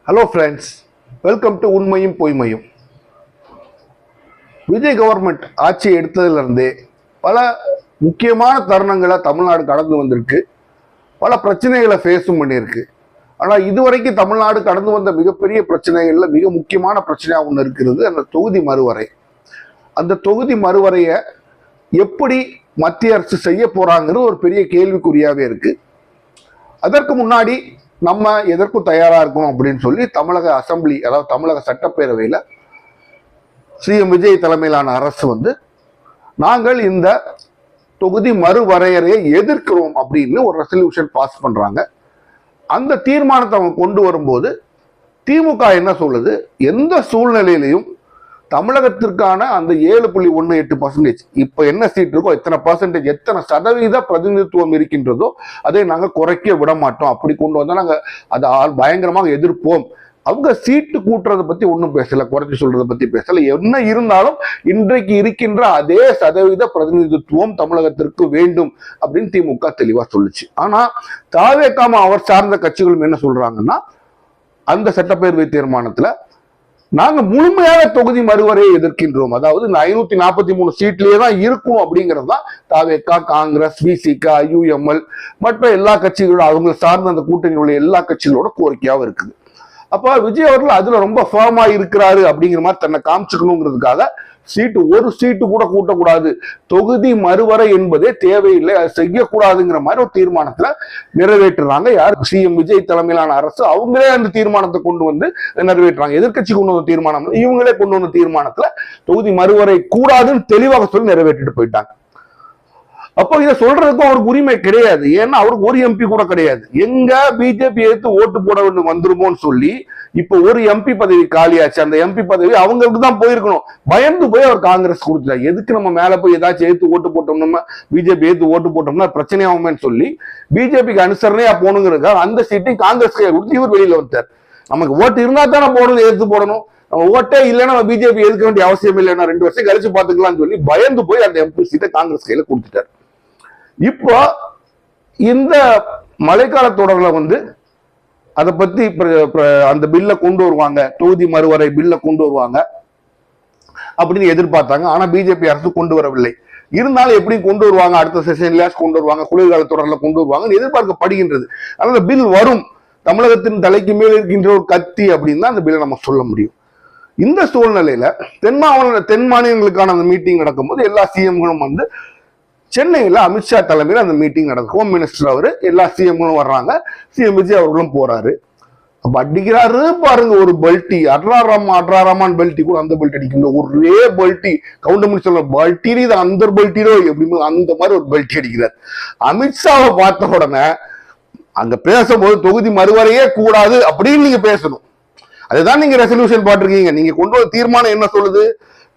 Hello friends, welcome to உண்மையும் பொய்மையும். Vijay government ஆட்சி எடுத்ததுலேருந்தே பல முக்கியமான தருணங்களை தமிழ்நாடு கடந்து வந்திருக்கு. பல பிரச்சனைகளை ஃபேஸும் பண்ணியிருக்கு. ஆனால் இதுவரைக்கும் தமிழ்நாடு கடந்து வந்த மிகப்பெரிய பிரச்சனைகளில் மிக முக்கியமான பிரச்சனையாக ஒன்று இருக்கிறது, அந்த தொகுதி மறுவரை. அந்த தொகுதி மறுவரையை எப்படி மத்திய அரசு செய்ய போகிறாங்கிறது ஒரு பெரிய கேள்விக்குறியாகவே இருக்குது. அதற்கு முன்னாடி நம்ம எதற்கும் தயாராக இருக்கணும் அப்படின்னு சொல்லி தமிழக அசம்பிளி, அதாவது தமிழக சட்டப்பேரவையில் சிஎம் விஜய் தலைமையிலான அரசு நாங்கள் இந்த தொகுதி மறுவரையறையை எதிர்க்கிறோம் அப்படின்னு ஒரு ரெசல்யூஷன் பாஸ் பண்ணுறாங்க. அந்த தீர்மானத்தை அவங்க கொண்டு வரும்போது திமுக என்ன சொல்லுது, எந்த சூழ்நிலையிலையும் தமிழகத்திற்கான அந்த 7.18%, இப்போ என்ன சீட் இருக்கோ எத்தனை பர்சன்டேஜ், எத்தனை சதவீத பிரதிநிதித்துவம் இருக்கின்றதோ அதை நாங்கள் குறைக்க விட மாட்டோம். அப்படி கொண்டு வந்தால் நாங்கள் அதை பயங்கரமாக எதிர்ப்போம். அவங்க சீட்டு கூட்டுறதை பற்றி ஒன்றும் பேசலை, குறைச்சி சொல்றதை பற்றி பேசலை. என்ன இருந்தாலும் இன்றைக்கு இருக்கின்ற அதே சதவீத பிரதிநிதித்துவம் தமிழகத்திற்கு வேண்டும் அப்படின்னு திமுக தெளிவாக சொல்லுச்சு. ஆனால் தாவேக்காம அவர் சார்ந்த கட்சிகளும் என்ன சொல்றாங்கன்னா, அந்த சட்டப்பேரவை தீர்மானத்தில் நாங்க முழுமையாக தொகுதி மறுவரையை எதிர்க்கின்றோம், அதாவது இந்த 543 சீட்லயே தான் இருக்கணும் அப்படிங்கிறது தான் தாவேகா, காங்கிரஸ், விசிகா, யுஎம்எல் மற்ற எல்லா கட்சிகளோட, அவங்க சார்ந்த அந்த கூட்டணியில் உள்ள எல்லா கட்சிகளோட கோரிக்கையாகவும் இருக்குது. அப்ப விஜய் அவர்கள் அதுல ரொம்ப ஃபர்மா இருக்கிறாரு அப்படிங்கிற மாதிரி தன்னை காமிச்சுக்கணுங்கிறதுக்காக ஒரு சீட்டு கூட கூட்டக்கூடாது, தொகுதி மறுவரை என்பதே தேவையில்லை, அது செய்யக்கூடாதுங்கிற மாதிரி ஒரு தீர்மானத்துல நிறைவேற்றுறாங்க. யார்? சிஎம் விஜய் தலைமையிலான அரசு. அவங்களே அந்த தீர்மானத்தை கொண்டு நிறைவேற்றுறாங்க. எதிர்கட்சி கொண்டு வந்த தீர்மானம் இவங்களே கொண்டு வந்த தீர்மானத்துல தொகுதி மறுவரை கூடாதுன்னு தெளிவாக சொல்லி நிறைவேற்றிட்டு போயிட்டாங்க. அப்போ இதை சொல்றதுக்கும் அவருக்கு உரிமை கிடையாது. ஏன்னா அவருக்கு ஒரு எம்பி கூட கிடையாது. எங்க பிஜேபி எடுத்து ஓட்டு போட வேண்டும் வந்துருமோன்னு சொல்லி இப்ப ஒரு எம்பி பதவி காலியாச்சு. அந்த எம்பி பதவி அவங்களுக்கு தான் போயிருக்கணும். பயந்து போய் அவர் காங்கிரஸ் கொடுத்துட்டார். எதுக்கு நம்ம மேல போய் ஏதாச்சும் எடுத்து ஓட்டு போட்டோம்னா, பிஜேபி எடுத்து ஓட்டு போட்டோம்னா பிரச்சனையாகுமேன்னு சொல்லி பிஜேபிக்கு அனுசரணையா போகணுங்கிறதுக்காக அந்த சீட்டையும் காங்கிரஸ் கையை கொடுத்து இவர் வெளியில வந்துட்டார். நமக்கு ஓட்டு இருந்தா தானே போடணும், எடுத்து போடணும். நம்ம ஓட்டே இல்லைன்னா நம்ம பிஜேபி எதுக்க வேண்டிய அவசியம் இல்லைன்னா 2 வருஷம் கழிச்சு பாத்துக்கலாம்னு சொல்லி பயந்து போய் அந்த எம்பி சீட்டை காங்கிரஸ் கையில கொடுத்துட்டார். இப்போ இந்த மழைக்கால தொடர்ல அதை பத்தி அந்த பில்ல கொண்டு வருவாங்க, தொகுதி மறுவரை பில்ல கொண்டு வருவாங்க அப்படின்னு எதிர்பார்த்தாங்க. ஆனா பிஜேபி அரசு கொண்டு வரவில்லை. இருந்தாலும் எப்படி கொண்டு வருவாங்க, அடுத்த செஷன்ல கொண்டு வருவாங்க, குளிர்கால தொடர்ல கொண்டு வருவாங்க எதிர்பார்க்கப்படுகின்றது. அதனால பில் வரும், தமிழகத்தின் தலைக்கு மேல் இருக்கின்ற ஒரு கத்தி அப்படின்னு தான் அந்த பில்லை நம்ம சொல்ல முடியும். இந்த சூழ்நிலையில தென் மாநிலங்களுக்கான அந்த மீட்டிங் நடக்கும்போது எல்லா சிஎம்களும் சென்னையில் அமித்ஷா தலைமையில் அந்த மீட்டிங் நடக்கும். ஹோம் மினிஸ்டர் அவரு, எல்லா சிஎம்களும் வர்றாங்க, சிஎம் விஜய் அவர்களும் போறாரு. அப்ப அடிக்கிறாரு பாருங்க ஒரு பல்ட்டி, அட்ராராமான் பல்ட்டி கூட அந்த பல்ட்டி அடிக்கணும். ஒரே பல்ட்டி, கவுண்டமணி சொல்ல பல்ட்டி இது அந்த பல்ட்டிரோ எப்படின்னு அந்த மாதிரி ஒரு பல்ட்டி அடிக்கிறார். அமித்ஷாவை பார்த்த உடனே அங்க பேசும்போது தொகுதி மறுவரையே கூடாது அப்படின்னு நீங்க பேசணும். அதுதான் நீங்க ரெசல்யூஷன் போட்டிருக்கீங்க. நீங்க கொண்டு வர தீர்மானம் என்ன சொல்லுது?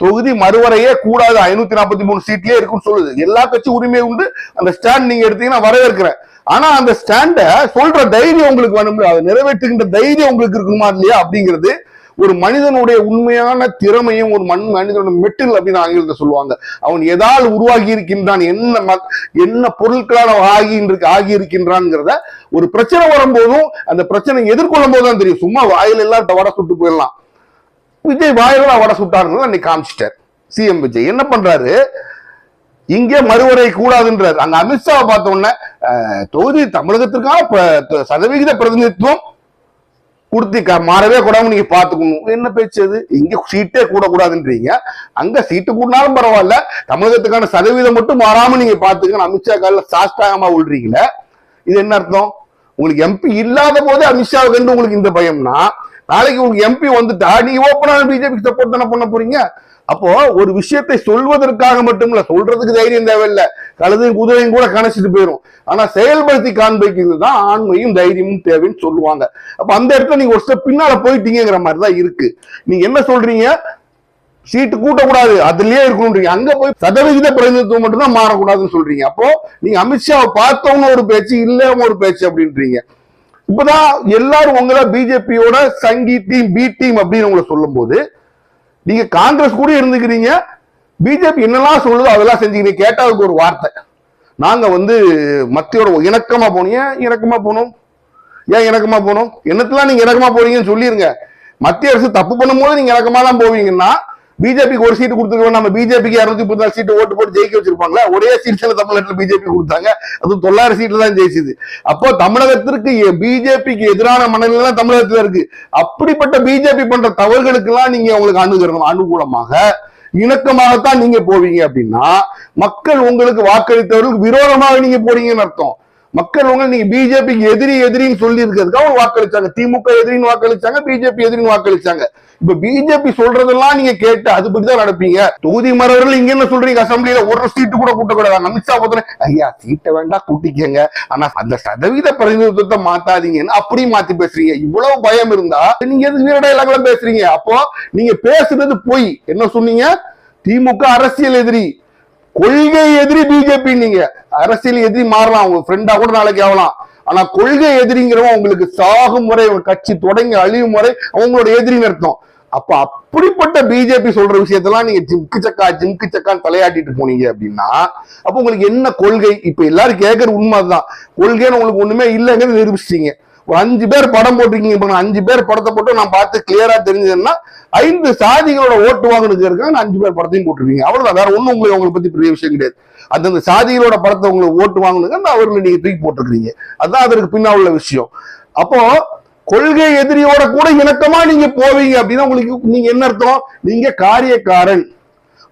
தொகுதி மறுவரையே கூடாது, 543 சீட்லயே இருக்குன்னு சொல்லுது. எல்லா கட்சி உரிமை உண்டு. அந்த ஸ்டாண்ட் நீங்க எடுத்தீங்கன்னா வரவேற்கிறேன். ஆனா அந்த ஸ்டாண்ட சொல்ற தைரியம் உங்களுக்கு வேணும், அதை நிறைவேற்றுகின்ற தைரியம் உங்களுக்கு இருக்குமா இல்லையா அப்படிங்கிறது ஒரு மனிதனுடைய உண்மையான திறமையும் ஒரு மனிதனுடைய மெட்டில் அப்படின்னு ஆங்கிலத்தை சொல்லுவாங்க. அவன் எதால் உருவாகி இருக்கின்றான், என்ன பொருட்களால் ஆகி இருக்கின்றான்ங்கிறத ஒரு பிரச்சனை வரும்போதும் அந்த பிரச்சனை எதிர்கொள்ளும் போதுதான் தெரியும். சும்மா வாயில் எல்லாம் வடை சுட்டு போயிடலாம். விஜய் வாயிலா வடை சுட்டாருன்னு அன்னைக்கு காமிச்சிட்டார். சிஎம் விஜய் என்ன பண்றாரு, இங்கே மறுவரை கூடாதுன்றாரு. அங்க அமித்ஷாவை பார்த்த உடனே தொகுதி தமிழகத்திற்கான சதவிகித பிரதிநிதித்துவம் கொடுத்து மாறவே கூடாது, நீங்க பாத்துக்கணும். என்ன பேச்சு அது? இங்க சீட்டே கூடக்கூடாதுன்றீங்க, அங்க சீட்டு கூடனாலும் பரவாயில்ல, தமிழகத்துக்கான சதவீதம் மட்டும் மாறாம நீங்க பாத்துக்கணும். அமித்ஷா காலில் சாஷ்டாகமா விழுறீங்களே, இது என்ன அர்த்தம்? உங்களுக்கு எம்பி இல்லாத போதே அமித்ஷாவை கண்டு உங்களுக்கு இந்த பயம்னா, நாளைக்கு உங்களுக்கு எம்பி வந்துட்டா நீங்க ஓப்பனா பிஜேபி சப்போர்ட் தானே பண்ண போறீங்க. அப்போ ஒரு விஷயத்தை சொல்வதற்காக மட்டும் இல்ல, சொல்றதுக்கு தைரியம் தேவையில்லை, கழுதையும் குதிரையும் கூட கணச்சிட்டு போயிடும். ஆனா செயல்படுத்தி காண்பிக்கிறது தான் ஆண்மையும் தைரியமும் தேவைன்னு சொல்லுவாங்க. அப்ப அந்த இடத்துல நீங்க ஒரு ஸ்டெப் பின்னால போயிட்டீங்கிற மாதிரிதான் இருக்கு. நீங்க என்ன சொல்றீங்க, சீட்டு கூட்டக்கூடாது அதுலயே இருக்கணும்ன்றீங்க, அங்க போய் சதவிகித பிரதிநிதித்துவம் மட்டும் தான் மாறக்கூடாதுன்னு சொல்றீங்க. அப்போ நீங்க அமித்ஷாவை பார்த்தவங்க ஒரு பேச்சு, இல்ல ஒரு பேச்சு அப்படின்றீங்க. இப்பதான் எல்லாரும் உங்களை பிஜேபியோட சங்கி டீம், பி டீம் அப்படின்னு உங்களை சொல்லும் போது நீங்க காங்கிரஸ் கூட இருந்துக்கிறீங்க. பிஜேபி என்னெல்லாம் சொல்லுதோ அதெல்லாம் செஞ்சுக்கிறீங்க. கேட்டாவுக்கு ஒரு வார்த்தை, நாங்க மத்தியோட இணக்கமா போனோம். ஏன் இணக்கமா போகணும்? என்னத்தெல்லாம் நீங்க இணக்கமா போறீங்கன்னு சொல்லிருங்க. மத்திய அரசு தப்பு பண்ணும்போது நீங்க இணக்கமா தான் போவீங்கன்னா பிஜேபிக்கு ஒரு சீட்டு கொடுத்துருக்கோம். நம்ம பிஜேபிக்கு 234 சீட்டு ஓட்டு போட்டு ஜெயிக்க வச்சிருப்பாங்களா? ஒரே சீட்ல தமிழ்நாட்டில் பிஜேபி கொடுத்தாங்க, அது 900 சீட்ல தான் ஜெயிச்சது. அப்போ தமிழகத்திற்கு பிஜேபிக்கு எதிரான மனநிலை தமிழகத்துல இருக்கு. அப்படிப்பட்ட பிஜேபி பண்ற தவறுகளுக்கு எல்லாம் நீங்க உங்களுக்கு அனுகூலமாக இணக்கமாகத்தான் நீங்க போவீங்க அப்படின்னா மக்கள் உங்களுக்கு வாக்களித்தவர்களுக்கு விரோதமாக நீங்க போறீங்கன்னு அர்த்தம். மக்கள் நீங்க பிஜேபிக்கு எதிரின்னு சொல்லி இருக்கிறதுக்காக வாக்களிச்சாங்க. திமுக எதிரின்னு வாக்களிச்சாங்க, பிஜேபி எதிரின்னு வாக்களிச்சாங்க. இப்ப பிஜேபி சொல்றதெல்லாம் நீங்க கேட்டு அதுபடிதான் நடப்பீங்க. தொகுதி மறவர்கள் இங்க என்ன சொல்றீங்க? அசம்பிளியில ஒரு சீட்டு கூட கூட்டக்கூடாது. அமித்ஷா போதும் ஐயா சீட்டை வேண்டாம் கூட்டிக்கங்க, ஆனா அந்த சதவீத பிரதிநிதித்துவத்தை மாத்தாதீங்கன்னு அப்படி மாத்தி பேசுறீங்க. இவ்வளவு பயம் இருந்தா நீங்க எது வீரடையெல்லாம் பேசுறீங்க? அப்போ நீங்க பேசுறது பொய். என்ன சொன்னீங்க? திமுக அரசியல் எதிரி, கொள்கை எதிரி பிஜேபி. நீங்க அரசியல் எதிரி மாறலாம், உங்க ஃப்ரெண்டா கூட நாளைக்கு ஆகலாம், ஆனா கொள்கை எதிரிங்கிறவன் உங்களுக்கு சாகும் முறை, கட்சி தொடங்கி அழியும் முறை அவங்களோட எதிரின்னு அர்த்தம். அப்ப அப்படிப்பட்ட பிஜேபி சொல்ற விஷயத்தெல்லாம் நீங்க ஜிம்கு சக்கான்னு தலையாட்டிட்டு போனீங்க அப்படின்னா அப்ப உங்களுக்கு என்ன கொள்கை? இப்ப எல்லாரும் கேட்கற உண்மைதான், கொள்கைன்னு உங்களுக்கு ஒண்ணுமே இல்லைங்கிறது நிரூபிச்சிட்டீங்க. ஒரு 5 பேர் படம் போட்டிருக்கீங்க, 5 பேர் படத்தை போட்டு நான் பார்த்து கிளியரா தெரிஞ்சதுன்னா 5 சாதிகளோட ஓட்டு வாங்கினதுக்கு இருக்காங்க, 5 பேர் படத்தையும் போட்டிருக்கீங்க. அவ்வளவுதான், வேற ஒண்ணும் உங்களுக்கு பத்தி பெரிய விஷயம் கிடையாது. அந்த சாதிகளோட படத்தை உங்களுக்கு ஓட்டு வாங்கினதுக்கு அந்த அவர்களை நீங்க தூக்கி போட்டிருக்கீங்க. அதுதான் அதற்கு பின்னா உள்ள விஷயம். அப்போ கொள்கை எதிரியோட கூட இணக்கமா நீங்க போவீங்க அப்படின்னா உங்களுக்கு நீங்க என்ன அர்த்தம்? நீங்க காரியக்காரன்,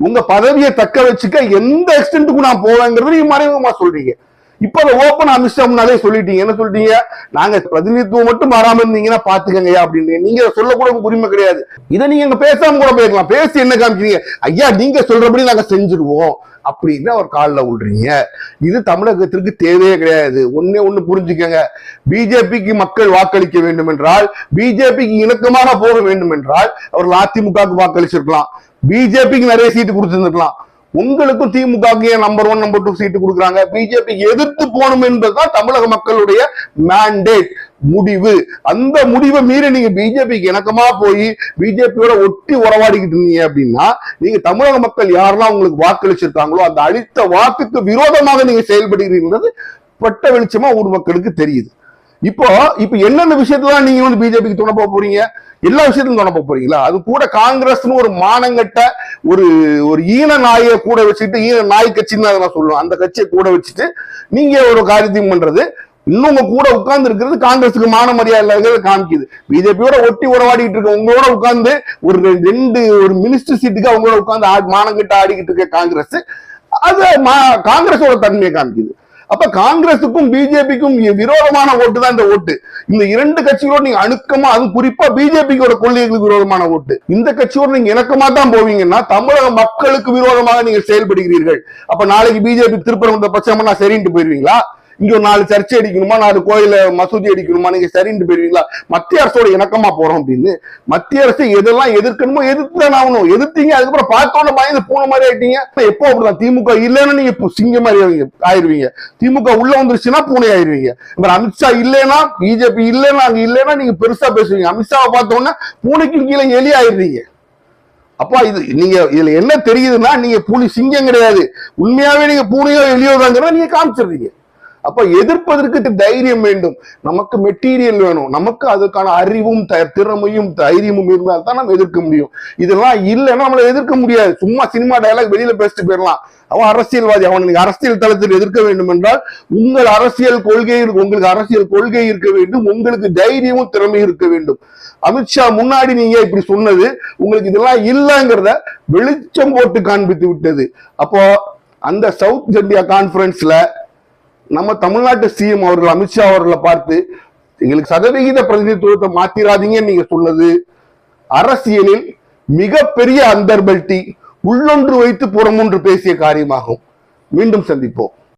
உங்க பதவியை தக்க வச்சுக்க எந்த எக்ஸ்டென்ட்டுக்கு நான் போவேங்கிறது நீங்க மறைமுகமா சொல்றீங்க. இப்ப அதை ஓப்பன் அமித்ஷா முன்னாலே சொல்லிட்டீங்க. என்ன சொல்லிட்டீங்க? நாங்க பிரதிநிதித்துவம் மட்டும் மாறாம இருந்தீங்கன்னா பாத்துக்கங்க அப்படின்னு. நீங்க சொல்லக்கூட உரிமை கிடையாது. இதை நீங்க பேசாம கூட போயிருக்கலாம். பேசி என்ன காமிக்கிறீங்க? ஐயா நீங்க சொல்றபடி நாங்க செஞ்சிருவோம் அப்படின்னு அவர் காலில் விடுறீங்க. இது தமிழகத்திற்கு தேவையே கிடையாது. ஒண்ணு புரிஞ்சுக்கங்க, பிஜேபிக்கு மக்கள் வாக்களிக்க வேண்டும் என்றால், பிஜேபிக்கு இணக்கமாக போக வேண்டும் என்றால் அவர்கள் அதிமுகவுக்கு வாக்களிச்சிருக்கலாம், பிஜேபிக்கு நிறைய சீட்டு கொடுத்திருந்திருக்கலாம். உங்களுக்கும் திமுக நம்பர் 1 நம்பர் 2 சீட்டு கொடுக்குறாங்க. பிஜேபி எதிர்த்து போகணும் என்பதுதான் தமிழக மக்களுடைய மேண்டேட், முடிவு. அந்த முடிவை மீறி நீங்க பிஜேபிக்கு இணக்கமா போய் பிஜேபியோட ஒட்டி உறவாடிக்கிட்டு இருந்தீங்க அப்படின்னா நீங்க தமிழக மக்கள் யாரெல்லாம் உங்களுக்கு வாக்களிச்சிருக்காங்களோ அந்த அளித்த வாக்குக்கு விரோதமாக நீங்க செயல்படுகிறீங்கிறது பட்ட வெளிச்சமா ஊர் மக்களுக்கு தெரியுது. இப்போ என்னென்ன விஷயத்துல நீங்க பிஜேபிக்கு துணை போக போறீங்க? எல்லா விஷயத்திலும் துணை போக போறீங்களா? அது கூட காங்கிரஸ்னு ஒரு மானங்கட்ட ஒரு ஈன நாயை கூட வச்சுட்டு, ஈன நாய் கட்சின்னு அதை நான் சொல்லுவேன், அந்த கட்சியை கூட வச்சுட்டு நீங்க ஒரு காரியத்தையும் பண்றது, இன்னும் கூட உட்கார்ந்து இருக்கிறது காங்கிரஸுக்கு மான மரியாதை காமிக்குது. பிஜேபியோட ஒட்டி உறவாடிட்டு இருக்க உங்களோட உட்கார்ந்து ஒரு மினிஸ்டர் சீட்டுக்கு அவங்களோட உட்கார்ந்து மானங்கட்ட ஆடிக்கிட்டு இருக்க காங்கிரஸ், அது காங்கிரஸோட தன்மையை காமிக்குது. அப்ப காங்கிரசுக்கும் பிஜேபிக்கும் விரோதமான ஓட்டு தான் இந்த ஓட்டு. இந்த 2 கட்சிகளோடு நீங்க அணுக்கமா, அது குறிப்பா பிஜேபியோட கொள்கைகளுக்கு விரோதமான ஓட்டு. இந்த கட்சியோடு நீங்க இணக்கமா தான் போவீங்கன்னா தமிழக மக்களுக்கு விரோதமாக நீங்க செயல்படுகிறீர்கள். அப்ப நாளைக்கு பிஜேபி திருப்பரங்குன்ற பட்சமா சரின்ட்டு போயிருவீங்களா? இங்க ஒரு 4 சர்ச்சை அடிக்கணுமா, 4 கோயில மசூதி அடிக்கணுமா, நீங்க சரின்னு போயிருவீங்களா? மத்திய அரசோட இணக்கமா போறோம் அப்படின்னு மத்திய அரசு எதெல்லாம் எதிர்க்கணுமோ எதிர்த்துதான் ஆகணும். எதிர்த்தீங்க, அதுக்கப்புறம் பார்த்தோன்னு பயந்து பூனை மாதிரி ஆயிட்டீங்க. எப்போ அப்படிதான், திமுக இல்லைன்னா நீங்க சிங்க மாதிரி ஆயிருவீங்க, திமுக உள்ள வந்துருச்சுன்னா பூனை ஆயிருவீங்க. அமித்ஷா இல்லைன்னா, பிஜேபி இல்லைன்னா, அங்க இல்லைன்னா நீங்க பெருசா பேசுவீங்க. அமித்ஷாவை பார்த்தோன்னா பூனைக்கு கீழே எலி ஆயிருவீங்க. அப்பா நீங்க இதுல என்ன தெரியுதுன்னா நீங்க சிங்கம் கிடையாது, உண்மையாவே நீங்க பூனையோ எலியோ தாங்கிறத நீங்க காமிச்சிடுறீங்க. அப்ப எதிர்ப்பதற்கு தைரியம் வேண்டும், நமக்கு மெட்டீரியல் வேணும், நமக்கு அதுக்கான அறிவும் திறமையும் தைரியமும் இருந்தால் தான் நம்ம எதிர்க்க முடியும். இதெல்லாம் இல்லைன்னா நம்மளை எதிர்க்க முடியாது. சும்மா சினிமா டயலாக் வெளியில பேசிட்டு போயிடலாம். அவன் அரசியல்வாதி, அவன் நீங்க அரசியல் தளத்தில் எதிர்க்க வேண்டும் என்றால் உங்களுக்கு அரசியல் கொள்கை இருக்க வேண்டும், உங்களுக்கு தைரியமும் திறமையும் இருக்க வேண்டும். அமித்ஷா முன்னாடி நீங்க இப்படி சொன்னது உங்களுக்கு இதெல்லாம் இல்லைங்கிறத வெளிச்சம் போட்டு காண்பித்து விட்டது. அப்போ அந்த சவுத் இந்தியா கான்பரன்ஸ்ல நம்ம தமிழ்நாட்டு சிஎம் அவர்கள் அமித்ஷா அவர்களை பார்த்து எங்களுக்கு சதவிகித பிரதிநிதித்துவத்தை மாத்திராதீங்கன்னு நீங்க சொன்னது அரசியலில் மிகப்பெரிய அந்தர்பல்ட்டி, உள்ளொன்று வைத்து புறமொன்று பேசிய காரியமாகும். மீண்டும் சந்திப்போம்.